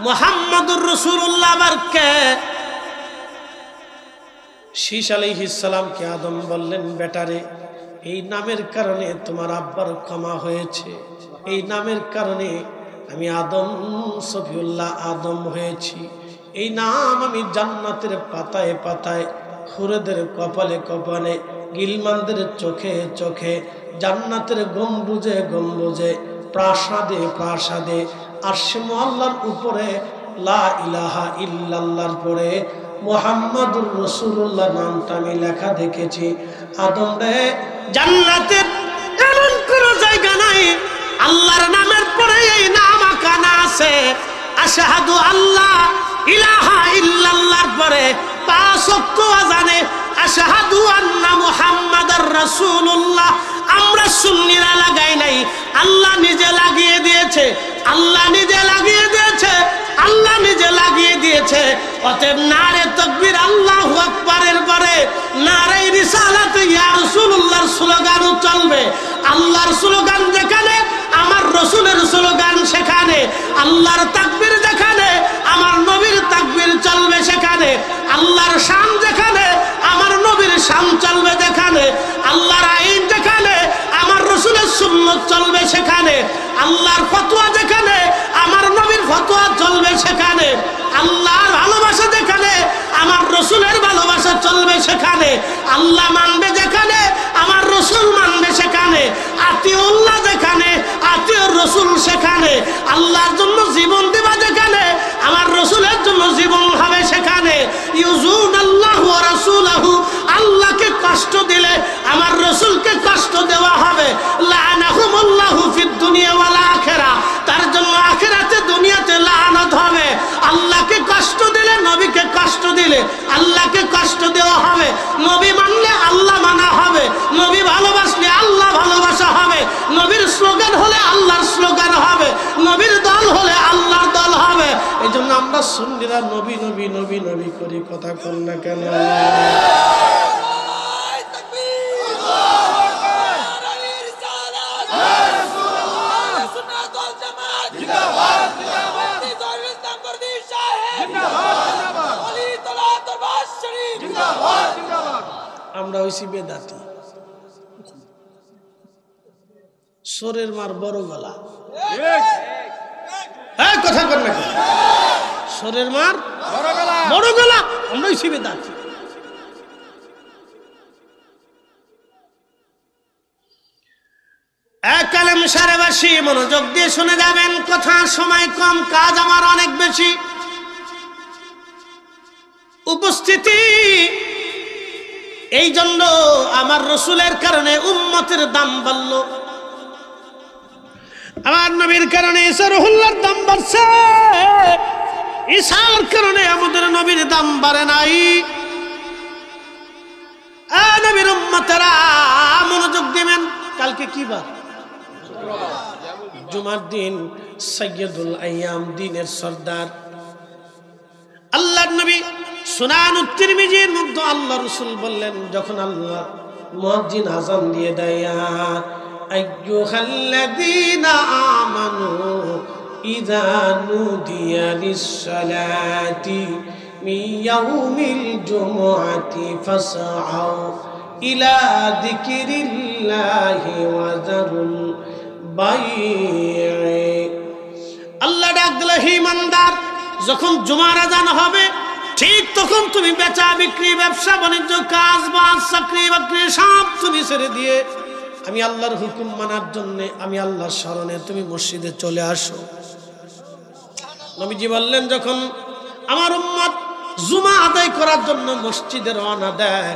A: মুহাম্মাদুর রাসূলুল্লাহ আবার কে? শীষ আলাইহিস সালামকে আদম বললেন, বেটারে এই নামের কারণে তোমার আব্বার ক্ষমা হয়েছে, এই নামের কারণে আমি আদম সফিউল্লাহ আদম হয়েছি। এই নাম আমি জান্নাতের পাতায় পাতায়, হুরেদের কপালে কপালে, গিলমানদের চোখে চোখে, জান্নাতের গম্বুজে গম্বুজে, প্রাসাদে প্রাসাদে, আরশে মুআল্লার উপরে লা ইলাহা ইল্লাল্লাহর পরে মুহাম্মাদুর রাসূলুল্লাহ নামটা আমি লেখা দেখেছি। আদম রে, জান্নাতের এমন কোন জায়গা নাই আল্লাহর নামের পরে এই নাম আঁকানা আছে। আশহাদু আল্লাহ ইলাহা ইল্লাল্লাহর পরে 5 ওয়াক্ত আযানে আশহাদু আন্না মুহাম্মাদার রাসূলুল্লাহ আমরা সুন্নিরা লাগাই নাই, আল্লাহ নিজে লাগিয়ে দিয়েছে। আল্লাহ নিজে লাগিয়ে দিয়েছে আল্লাহ নিজে লাগিয়ে দিয়েছে। অতএব নারে তাকবীর আল্লাহু আকবারের পরে নারে রিসালাত ইয়া রাসূলুল্লাহর স্লোগানও চলবে। আল্লাহর স্লোগান যেখানে আমার রসুলের স্লোগান সেখানে, আল্লাহর তাকবীর যেখানে আমার নবীর তাকবীর চলবে সেখানে, আল্লাহর শান যেখানে আমার নবীর শান চলবে যেখানে, আল্লাহর আইন যেখানে আমার রসুলের সুন্নাত চলবে সেখানে, আল্লাহর ফতোয়া যেখানে আমার নবীর ফতোয়া চলবে সেখানে, আল্লাহর ভালোবাসা যেখানে আমার রসুলের ভালোবাসা চলবে সেখানে, আল্লাহ মানবে যেখানে আমার রসুল মানবে সেখানে, আতিউল্লাহ যেখানে আতিউর রসুল সেখানে, আল্লাহর জন্য জীবন দেবা যেখানে আমার রসুলের জন্য জীবন হবে সেখানে। ইউযুনাল্লাহু ওয়া রাসূলুহু, আল্লাহকে কষ্ট দিলে আমার রসুলকে কষ্ট দেওয়া হবে। লাআনাহুমুল্লাহু ফিদ দুনিয়া ওয়াল আখিরাহ, তার জন্য আখিরাতে দুনিয়াতে লাআনত হবে। আল্লাহকে কষ্ট দিলে নবীকে কষ্ট দিলে আল্লাহকে কষ্ট দেওয়া হবে। নবী মানলে আল্লাহ মানা হবে, নবী ভালোবাসলে আল্লাহ ভালোবাসা হবে, নবীর স্লোগান হলে আল্লাহর স্লোগান হবে, নবীর দল হলে আল্লাহর দল হবে। এই জন্য আমরা সুন্নিরা নবী নবী নবী নবী করি, কথা কন না কেন? আমরা হইছি বেদাতি। সোরের মার বড় গলা, হ্যাঁ কথা কর না, সোরের মার বড় গলা, আমরা হইছি বেদাতি। কালেম সারেবাসী মনোযোগ দিয়ে শুনে যাবেন, কথার সময় কম, কাজ আমার অনেক বেশি। উপস্থিতি এই জন্য আমার রসুলের কারণে উম্মতের দাম বাড়ল, আমার নবীর কারণে ঈসা রুহুল্লাহর দাম বাড়ছে, ঈসার কারণে আমাদের নবীর দাম বাড়ে নাই। নবীর উম্মতেরা মনোযোগ দিবেন, কালকে কি বার? জুমার দিন, সাইয়্যিদুল আইয়াম, দিনের সরদার আল্লাহর নবী। সুনান তিরমিজির মধ্যে আল্লাহ রাসূল বললেন, যখন আল্লাহ মুয়াজ্জিন আযান দিয়ে দেয়, আইয়ুহাল্লাযীনা আমানু ইযা নুদিয়া লিস-সালাতি মিন ইয়াউমিল জুমআতি ফাসআউ ইলা যিকরিল্লাহি ওয়া যারুল বাই'। আল্লাহ ডাক দিল, হে ইমানদার, যখন জুমার আযান হবে ঠিক তখন তুমি বেচা বিক্রি, ব্যবসা বাণিজ্য, কাজ বাজ, চাকরি বাকরি সব তুমি ছেড়ে দিয়ে আমি আল্লাহর হুকুম মানার জন্য, আমি আল্লাহর শরণে তুমি মসজিদে চলে আসো। নবীজি বললেন, যখন আমার উম্মত জুমা আদায় করার জন্য মসজিদে রওনা দেয়,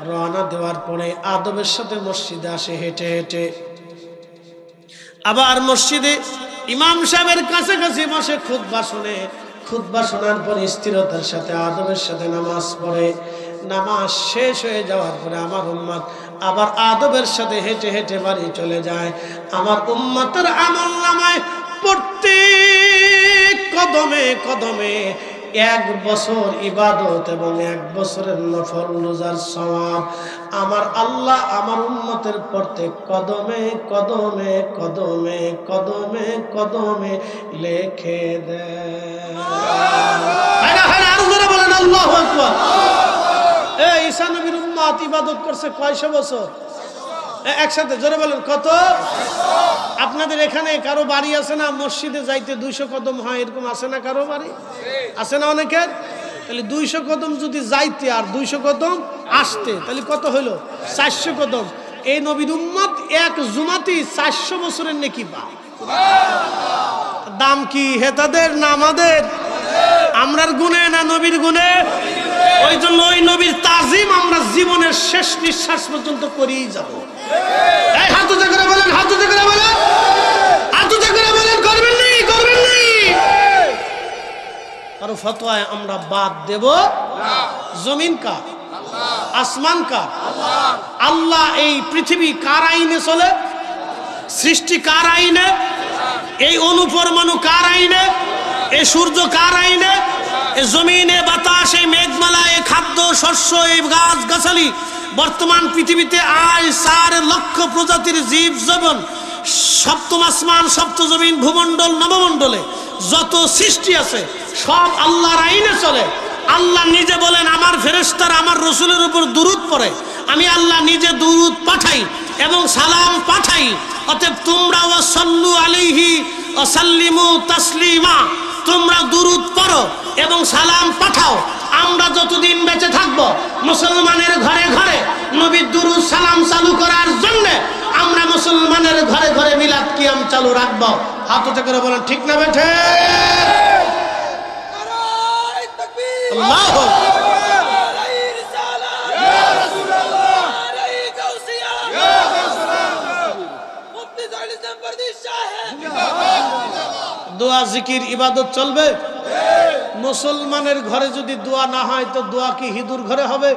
A: রওনা দেওয়ার পরে আদবের সাথে মসজিদে আসে হেঁটে হেঁটে, আবার মসজিদে ইমাম সাহেবের কাছাকাছি বসে খুতবা শুনে, খুতবা শোনার পরে স্থিরতার সাথে আদবের সাথে নামাজ পড়ে, নামাজ শেষ হয়ে যাওয়ার পরে আমার উম্মত আবার আদবের সাথে হেঁটে হেঁটে বাড়ি চলে যায়। আমার উম্মতের আমলনামায় প্রত্যেক কদমে কদমে 1 বছর ইবাদত এবং 1 বছরের নফল রোজার সওয়াব আমার আল্লাহ আমার উম্মতের প্রত্যেক কদমে কদমে কদমে কদমে কদমে লিখে দেয়। বলেন আল্লাহু আকবার। এই ঈসা নবীর উম্মত ইবাদত করছে কয়শো বছর? একসাথে জোরে বলেন, কত? আপনাদের এখানে কারো বাড়ি আছে না মসজিদে যাইতে 200 কদম হয়, এরকম আছে না কারো বাড়ি? আছে না অনেকের? তাহলে 200 কদম যদি যাইতে আর 200 কদম আসতে, তাহলে কত হইলো? 400 কদম। এই নবীর উম্মত এক জুমাতি 400 বছরের নেকি পায়। দাম কি হে তাদের না আমাদের? আমরার গুণে না নবীর গুণে? ওই জন্য ওই নবীর তাজিম আমরা জীবনের শেষ নিঃশ্বাস পর্যন্ত করেই যাব। এই হাত উঁচু করে বলেন, হাত উঁচু করে বলেন, হাত উঁচু করে বলেন, করবেন নি? করবেন নি? কারো ফতোয়ায় আমরা বাদ দেব না। জমিন কার? আসমান কার? আল্লাহ। এই পৃথিবী কার আইনে চলে? সৃষ্টি কার আইনে? এই অনুপরমাণু কার আইনে? এই সূর্য কার আইনে? এই জমিনে বাতাস, এই মেঘমালা, এই খাদ্য শস্য, এই গাছ গাছালি, বর্তমান পৃথিবীতে 4 লক্ষ প্রজাতির জীব জীবন, সপ্তম আসমান, সপ্ত জমিন, ভূমণ্ডল, নবমণ্ডলে যত সৃষ্টি আছে সব আল্লাহর আইনে চলে। আল্লাহ নিজে বলেন আমার ফেরেশতারা আমার রসুলের উপর দুরূদ পড়ে, আমি আল্লাহ নিজে দুরূদ পাঠাই এবং সালাম পাঠাই। অতএব তোমরা ওয়াসাল্লু আলাইহি ওয়া সাল্লিমু তাসলিমা, তোমরা দুরূদ পড়ো এবং সালাম পাঠাও। আমরা যতদিন বেঁচে থাকবো মুসলমানের ঘরে ঘরে নবীর দুরূদ সালাম চালু করার জন্য আমরা মুসলমানের ঘরে ঘরে মিলাদ কিয়াম চালু রাখবো। হাত উঁচু করে বলেন ঠিক না বেঠে? আল্লাহু দোয়া জিকির ইবাদত চলবে। মুসলমানের ঘরে যদি দোয়া না হয় তো দোয়া কি হিঁদুর ঘরে হবে?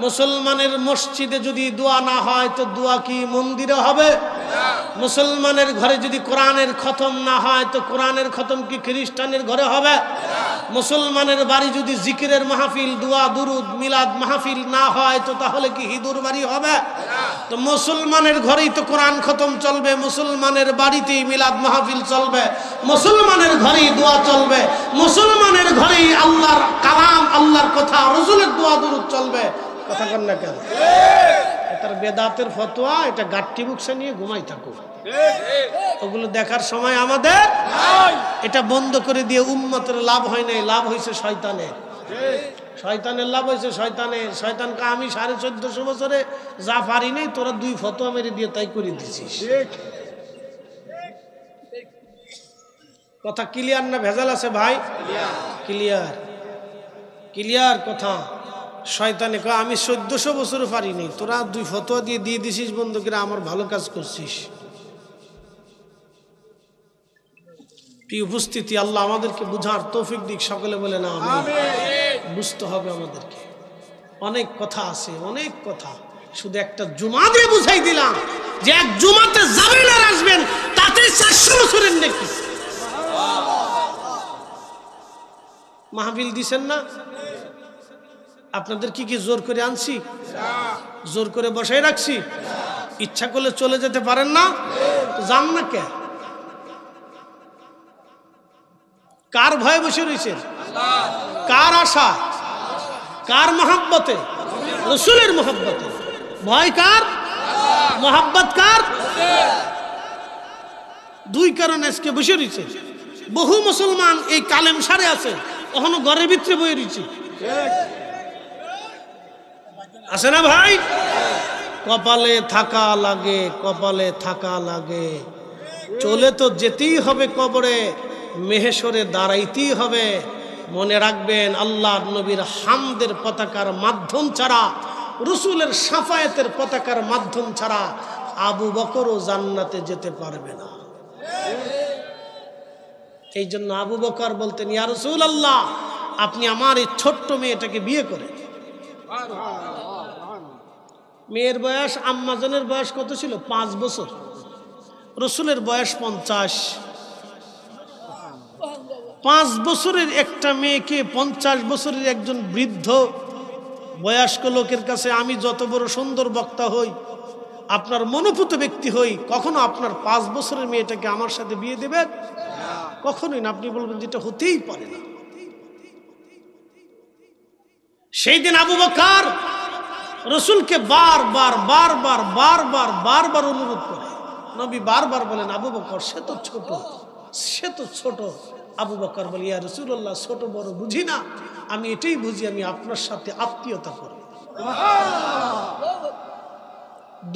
A: মুসলমানের মসজিদে যদি দোয়া না হয় তো দোয়া কি মন্দিরে হবে? মুসলমানের ঘরে যদি কোরআনের খতম না হয় তো কোরআনের খতম কি খ্রিস্টানের ঘরে হবে? মুসলমানের বাড়ি যদি জিকিরের মাহফিল, দোয়া দুরুদ মিলাদ মাহফিল না হয় তো তাহলে কি হিঁদুর বাড়ি হবে? তো মুসলমানের ঘরেই তো কোরআন খতম চলবে, মুসলমানের বাড়িতেই মিলাদ মাহফিল চলবে, মুসলমানের ঘরেই দোয়া চলবে, মুসলমানের ঘরেই আল্লাহর কালাম, আল্লাহর কথা, রাসূলের দোয়া দুরুদ চলবে। কথা কন না কেন? এটার বেদাতের ফতোয়া, এটা গাট্টি বুকসে নিয়ে ঘুমাই থাকো, ওগুলো দেখার সময় আমাদের নাই। এটা বন্ধ করে দিয়ে উম্মতের লাভ হয় নাই, লাভ হয়েছে শয়তানের। শয়তানের লাভ হয়েছে শয়তানের। শয়তানকে আমি 1450 বছরে যা পারি নাই তোরা 2 ফতোয়া মেরে দিয়ে তাই করে দিছিস। কথা ক্লিয়ার না ভেজাল আছে ভাই? ক্লিয়ার, ক্লিয়ার কথা। শয়তানে কয় আমি 1400 বছরে পারি নাই, তোরা 2 ফতোয়া দিয়ে দিয়ে দিছিস বন্ধ করে, আমার ভালো কাজ করছিস। প্রিয় উপস্থিতি, আল্লাহ আমাদেরকে বুঝার তৌফিক দিক, সকলে বলে না আমিন। বুঝতে হবে আমাদেরকে, অনেক কথা আছে, অনেক কথা। শুধু একটা জুমা দিয়ে বুঝাই দিলাম যে এক জুমাতে যাবেন আর আসবেন তাতে 400 বছরের নাকি মাহফিল দিছেন না? আপনাদের কি জোর করে আনছি? জোর করে বসাই রাখছি? ইচ্ছা করলে চলে যেতে পারেন না? যান না কে? কার ভয়ে বসে রয়েছেন? কার আশা? কার মহব্বতে? রাসূলের মহব্বতে। ভয় কার? মহব্বত কার? 2 কারণে আজকে বসে রয়েছে। বহু মুসলমান এই কালেম সারে আছে, এখনো ঘরের ভিতরে বয়ে রয়েছে, আছে না ভাই? কপালে থাকা লাগে, কপালে থাকা লাগে। চলে তো যেতেই হবে কবরে, মেহেশরে দাঁড়াইতেই হবে। মনে রাখবেন আল্লাহর নবীর হামদের পতাকার মাধ্যম ছাড়া, রাসূলের শাফায়াতের পতাকার মাধ্যম ছাড়া আবু বকরও জান্নাতে যেতে পারবে না। এই জন্য আবু বকর বলতেন, ইয়া রাসূলুল্লাহ, আপনি আমার এই ছোট্ট মেয়েটাকে বিয়ে করেন। মেয়ের বয়স, আম্মাজানের বয়স কত ছিল? 5 বছর। রাসূলের বয়স 50। 5 বছরের একটা মেয়েকে 50 বছরের একজন বৃদ্ধ বয়স্ক লোকের কাছে আমি যত বড় সুন্দর বক্তা হই, আপনার মনোপুত ব্যক্তি হই, কখনো আপনার 5 বছরের মেয়েটাকে আমার সাথে বিয়ে দেবেন? কখনোই না। আপনি বলবেন যেটা হতেই পারে না। সেই দিন আবু বকর রাসূলকে বারবার অনুরোধ করে। নবী বারবার বলেন, আবু বকর সে তো ছোট। আবু বকর বলে, ইয়া রাসূলুল্লাহ, ছোট বড় বুঝি না, আমি এটাই বুঝি আমি আপনার সাথে আত্মীয়তা করব।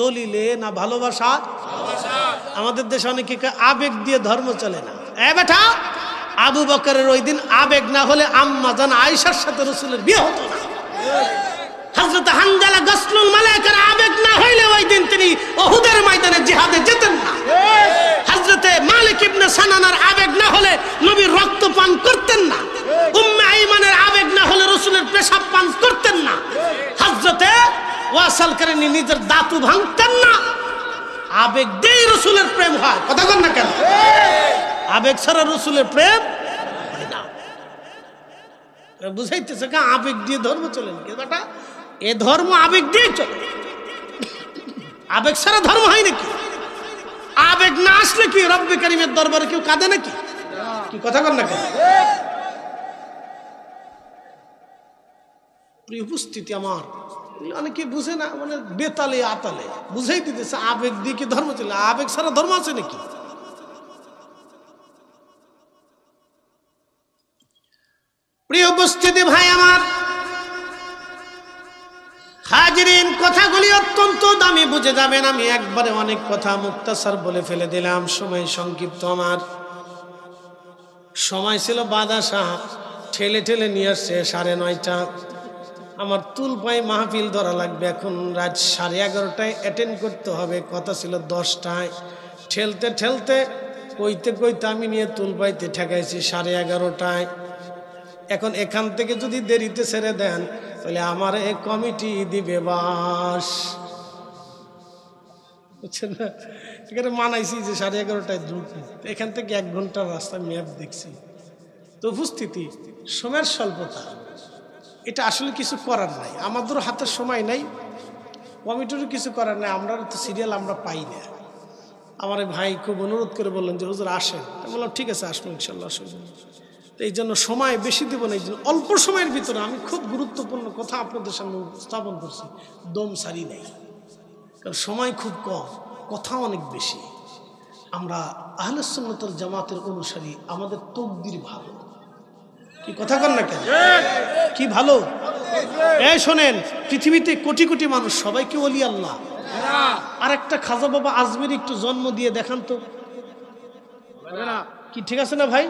A: দলিলে না ভালোবাসা? আমাদের দেশে অনেকে আবেগ দিয়ে ধর্ম চলে না। বেটা, আবু বকরের ওই দিন আবেগ না হলে আম্মা জান আয়েশার সাথে রাসূলের বিয়ে হতো না। হযরত হানজালা গাসলুল মালায়েকার আবেগ না হইলে ওই দিন তিনি উহুদের ময়দানে জিহাদে যেতেন না। হযরত মালিক ইবনে সানানার আবেগ না হলে নবীর রক্ত পান করতেন না। উম্মে আইমানের আবেগ না হলে রাসূলের পেশাব পান করতেন না। হযরত ওয়াসাল করেনি নিজের দাঁতও ভাঙতেন না। আবেগ দিয়েই রাসূলের প্রেম হয়। কথা বল না কেন? আবেগ ছাড়া রাসূলের প্রেম বুঝাইতেছে কা আবেগ দিয়ে ধর্ম চলে নাকি বেটা? এ ধর্ম আবেগ দিয়ে চলে, আবেগ ছাড়া ধর্ম হয় নাকি? আবেগ না আসলে কি রব্বে কারিমের দরবারে কেউ কাঁদে নাকি? কি কথা কর না কেন? প্রিয় উপস্থিতি আমার, অনেকে বুঝে না, মানে বেতালে আতালে বুঝাই দিতেছে আবেগ দিয়ে কি ধর্ম চলে? আবেগ ছাড়া ধর্ম আছে নাকি? প্রিয় উপস্থিতি ভাই আমার, হাজিরিন, কথাগুলি অত্যন্ত দামি, বুঝে যাবেন। আমি একবারে অনেক কথা মুক্তাসার বলে ফেলে দিলাম, সময় সংক্ষিপ্ত। আমার সময় ছিল বাদাসা, ঠেলে ঠেলে নিয়ে আসছে 9:30। আমার তুল পাই মাহফিল ধরা লাগবে, এখন রাত 11:30টায় অ্যাটেন্ড করতে হবে, কথা ছিল 10টায়। ঠেলতে ঠেলতে কইতে কইতে আমি নিয়ে তুল পাইতে ঠেকাইছি 11:30টায়। এখন এখান থেকে যদি দেরিতে ছেড়ে দেন তাহলে আমার এই কমিটি দিবে বাস, বুঝছেন না? এখানে মানাইছি যে 11:30টায় দ্রুত, এখান থেকে 1 ঘন্টার রাস্তা ম্যাপ দেখছি। তো উপস্থিতি, সময়ের স্বল্পতা, এটা আসলে কিছু করার নাই, আমাদেরও হাতের সময় নাই, কমিটিরও কিছু করার নাই, আমরা তো সিরিয়াল আমরা পাই না। আমার ভাই খুব অনুরোধ করে বললেন যে হুজুর আসেন, বললাম ঠিক আছে আসবো ইনশাল্লাহ, অসুবিধা নেই। তো এই জন্য সময় বেশি দেব না, এই জন্য অল্প সময়ের ভিতরে আমি খুব গুরুত্বপূর্ণ কথা আপনাদের সামনে স্থাপন করছি, দম সারি নেই, কারণ সময় খুব কম, কথা অনেক বেশি। আমরা আহলে সুন্নাত ওয়াল জামাতের অনুসারী, আমাদের তকদির ভালো। কি কথা কন না কেন? কি ভালো? এই শোনেন, পৃথিবীতে কোটি কোটি মানুষ, সবাই কি ওলি আল্লাহ? আর একটা খাজা বাবা আজমির একটু জন্ম দিয়ে দেখান তো, কি ঠিক আছে না ভাই?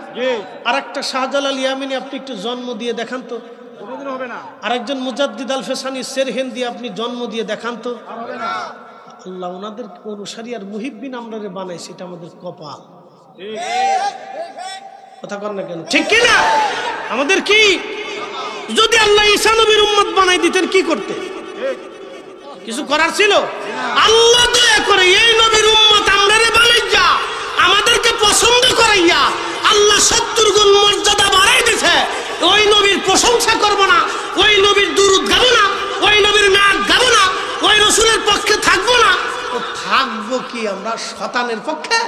A: আর একটা শাহজালাল ইয়ামিনী আপনি একটু জন্ম দিয়ে দেখান তো, হবে না। আরেকজন মুজাদ্দিদ আল ফেসানি সেরহেন দিয়ে আপনি জন্ম দিয়ে দেখান তো, হবে না। আল্লাহ ওনাদের অনুসারী আর মুহিব্বিন আমরা বানাইছি, এটা আমাদের কপাল। কথা কর না কেন? ঠিক কি না? আমাদের কি, যদি আল্লাহ ঈসা নবীর উম্মত বানাই দিতেন কি করতে? কিছু করার ছিল? আল্লাহ দয়া করে এই নবীর উম্মত আমরারে বানাইয়া, আমাদেরকে পছন্দ করাইয়া আল্লাহ 70 গুণ মর্যাদা বাড়াই দিয়েছে। ওই নবীর প্রশংসা করব না, ওই নবীর দুরূদ গাবো না, ওই নবীর নাচ গাবো না, ওই রাসূলের পক্ষে থাকবো না, তো থাকবো কি আমরা শয়তানের পক্ষে?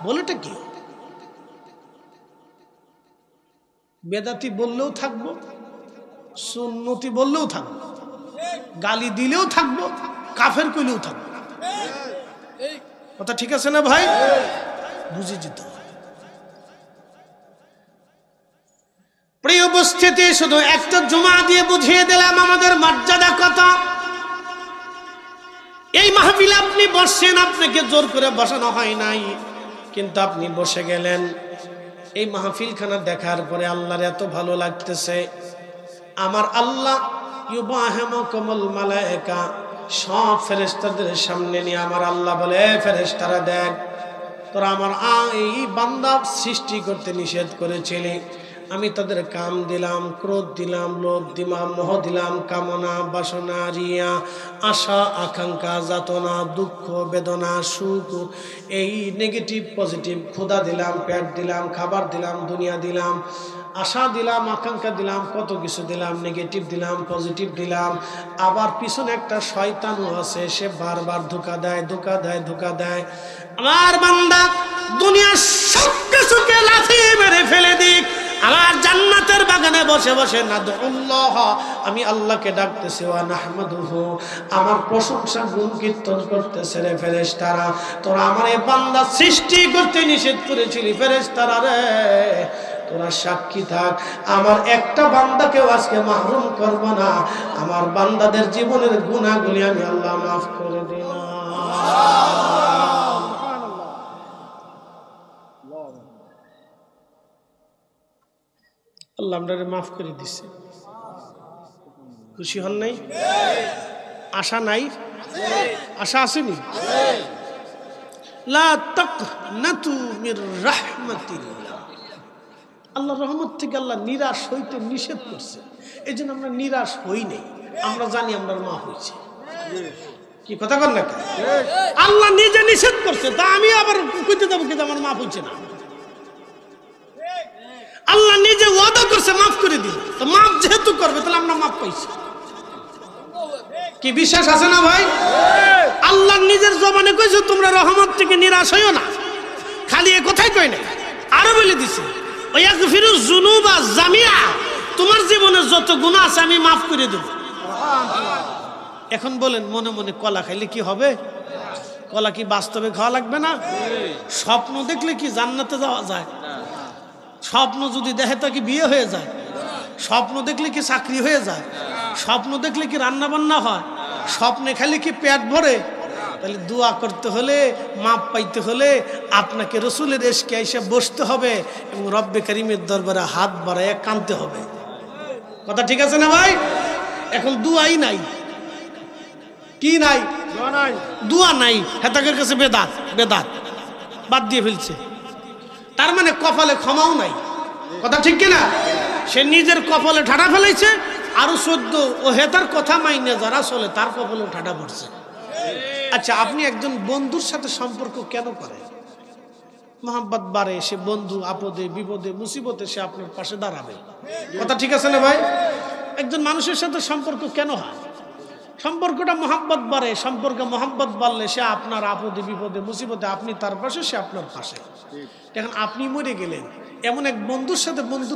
A: বলেটা কি? বেদাতি বললেও থাকবো, সুন্নতি বললেও থাকবো, গালি দিলেও থাকবো, কাফের কইলেও থাকবো। কথা ঠিক আছে না ভাই? বুঝে যেত। প্রিয় উপস্থিতি, শুধু একটা জুমা দিয়ে বুঝিয়ে দিলাম আমাদের মর্যাদা কত। এই মাহফিলে আপনি বসছেন, আপনাকে জোর করে বসানো হয় নাই, কিন্তু আপনি বসে গেলেন। এই মাহফিলখানা দেখার পরে আল্লাহর এত ভালো লাগতেছে। আমার আল্লাহ ইউবাহিমুকুমুল মালায়েকা, সব ফেরেশতাদের সামনে নিয়ে আমার আল্লাহ বলে, ফেরেশতারা দেখ, তোরা আমার এই বান্দা সৃষ্টি করতে নিষেধ করেছিলি, আমি তাদের কাম দিলাম, ক্রোধ দিলাম, লোভ দিলাম, মোহ দিলাম, কামনা, বাসনা, রিয়া, আশা, আকাঙ্ক্ষা, যাতনা, দুঃখ, বেদনা, সুখ, এই নেগেটিভ পজিটিভ, ক্ষুধা দিলাম, পেট দিলাম, খাবার দিলাম, দুনিয়া দিলাম, আশা দিলাম, আকাঙ্ক্ষা দিলাম, কত কিছু দিলাম, নেগেটিভ দিলাম, পজিটিভ দিলাম। আবার পিছনে একটা শয়তানও আছে, সে বারবার ধোঁকা দেয়, ধোঁকা দেয়, ধোঁকা দেয়। আমার বান্দা দুনিয়ার সব কিছুকে লাথি মেরে ফেলে দিক, আমার জান্নাতের বাগানে বসে বসে নাদউল্লাহ, আমি আল্লাহকে ডাকতেছি, ওয়া নাহমাদুহু, আমার প্রশংসা গুণ কীর্তন করতেছে রে ফেরেশতারা। তোরা আমার এই বান্দা সৃষ্টি করতে নিষেধ করেছিলি, ফেরেশতারা রে তোরা সাক্ষী থাক, আমার একটা বান্দাকেও আজকে মাহরুম করব না, আমার বান্দাদের জীবনের গুনাহগুলি আমি আল্লাহ মাফ করে দিলাম। আল্লাহ আমাদের মাফ করে দিছে। খুশি হন নাই? আশা নাই? আশা আসেনি? লা তাকনাতু মির রাহমাতিল্লাহ, আল্লাহর রহমত থেকে আল্লাহ নিরাশ হইতে নিষেধ করছে। এই জন্য আমরা নিরাশ হই নাই, আমরা জানি আমরা মা হয়েছে। কি কথা কর না? আল্লাহ নিজে নিষেধ করছে, তা আমি আবার কইতে যাবো কিন্তু আমার মা হয়েছে না। আল্লাহ নিজে ওয়াদা করছে মাফ করে দিল, তো মাফ যেহেতু করবে তাহলে আমরা মাফ পাইছি। কি বিশ্বাস আছে না ভাই? আল্লাহ নিজের জবানে কইছে তোমরা রহমত থেকে নিরাশ হইও না, খালি এ কথাই কই না, আরো বলে দিছে ওয়াগফিরুজ যুনুবা জামিআ, তোমার জীবনে যত গুনাহ আছে আমি মাফ করে দেব। এখন বলেন মনে মনে কলা খাইলে কি হবে? কলা কি বাস্তবে খাওয়া লাগবে না? স্বপ্ন দেখলে কি জান্নাতে যাওয়া যায়? স্বপ্ন যদি দেখে তা কি বিয়ে হয়ে যায়? স্বপ্ন দেখলে কি চাকরি হয়ে যায়? স্বপ্ন দেখলে কি রান্না বান্না হয়? স্বপ্নে খালি কি পেট ভরে? তাহলে দোয়া করতে হলে, মাপ পাইতে হলে আপনাকে রসুলের এসকে এসে বসতে হবে এবং রব্বে কারিমের দরবারে হাত বাড়াইয়া কাঁদতে হবে। কথা ঠিক আছে না ভাই? এখন দুয়াই নাই, কি নাই? দুয়া নাই। হেতাকের কাছে বেদাত, বেদাত বাদ দিয়ে ফেলছে, তার মানে কপালে ক্ষমাও নাই। কথা ঠিক কিনা? সে নিজের কপালে ঠাডা ফেলাইছে, আরো 14 ও হেতার কথা মাইনে যারা চলে তার কপালে ঠাডা পড়ছে। আচ্ছা, আপনি একজন বন্ধুর সাথে সম্পর্ক কেন করেন? মহাব্বত বাড়ে, সে বন্ধু আপদে বিপদে মুসিবতে সে আপনার পাশে দাঁড়াবে। কথা ঠিক আছে না ভাই? একজন মানুষের সাথে সম্পর্ক কেন হয়? সম্পর্কটা মহাব্বত বাড়ে, সম্পর্কে মহাব্বত বাড়লে সে আপনার আপদে বিপদে মুসিবতে আপনি তার পাশে, সে আপনার পাশে। এখন আপনি মরে গেলেন, এমন এক বন্ধুর সাথে বন্ধু